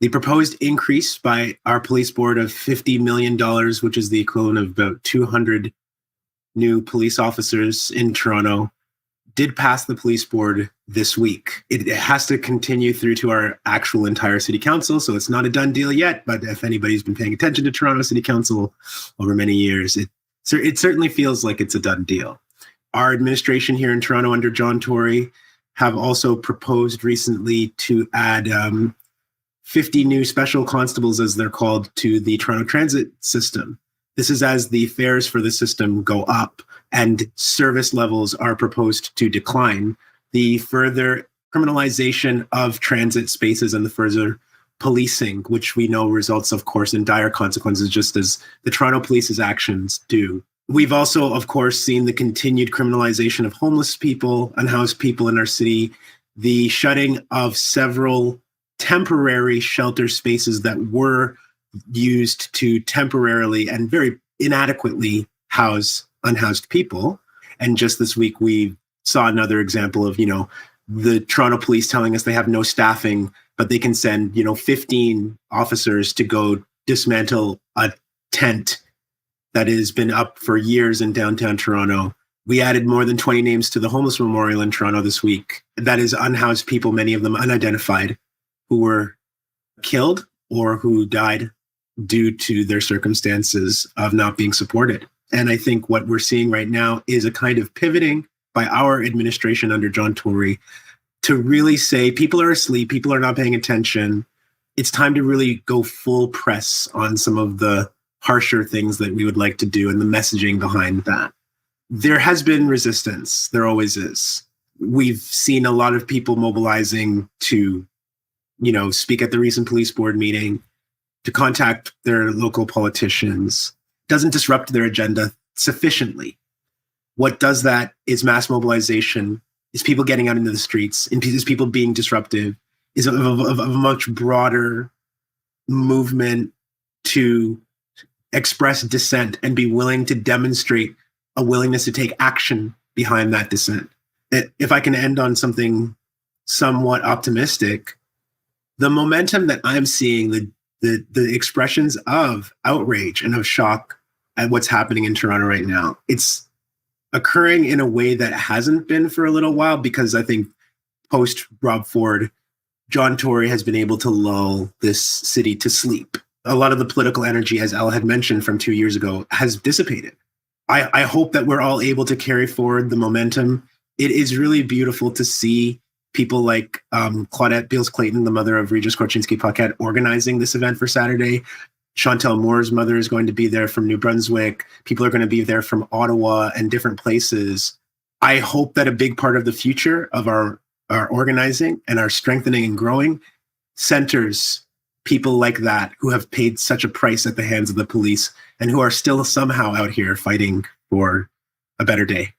The proposed increase by our police board of $50 million, which is the equivalent of about 200 new police officers in Toronto, did pass the police board this week. It has to continue through to our actual entire city council, so it's not a done deal yet, but if anybody's been paying attention to Toronto City Council over many years, it certainly feels like it's a done deal. Our administration here in Toronto under John Tory have also proposed recently to add 50 new special constables, as they're called, to the Toronto transit system. This is as the fares for the system go up and service levels are proposed to decline. The further criminalization of transit spaces and the further policing, which we know results, of course, in dire consequences, just as the Toronto Police's actions do. We've also, of course, seen the continued criminalization of homeless people, unhoused people in our city, the shutting of several temporary shelter spaces that were used to temporarily and very inadequately house unhoused people. And just this week, we saw another example of, the Toronto Police telling us they have no staffing, but they can send, 15 officers to go dismantle a tent that has been up for years in downtown Toronto. We added more than 20 names to the homeless memorial in Toronto this week. That is unhoused people, many of them unidentified, who were killed or who died due to their circumstances of not being supported. And I think what we're seeing right now is a kind of pivoting by our administration under John Tory to really say people are asleep, people are not paying attention. It's time to really go full press on some of the harsher things that we would like to do and the messaging behind that. There has been resistance. There always is. We've seen a lot of people mobilizing to, speak at the recent police board meeting, to contact their local politicians. Doesn't disrupt their agenda sufficiently. What does that is mass mobilization, is people getting out into the streets, and is people being disruptive, is of a much broader movement to express dissent and be willing to demonstrate a willingness to take action behind that dissent. If I can end on something somewhat optimistic, the momentum that I'm seeing, the expressions of outrage and of shock at what's happening in Toronto right now, it's occurring in a way that hasn't been for a little while, because I think post Rob Ford, John Tory has been able to lull this city to sleep. A lot of the political energy, as Al had mentioned from 2 years ago, has dissipated. I hope that we're all able to carry forward the momentum. It is really beautiful to see people like Claudette Beals-Clayton, the mother of Regis Korchinski-Paquette, organizing this event for Saturday. Chantel Moore's mother is going to be there from New Brunswick. People are going to be there from Ottawa and different places. I hope that a big part of the future of our organizing and our strengthening and growing centers people like that who have paid such a price at the hands of the police and who are still somehow out here fighting for a better day.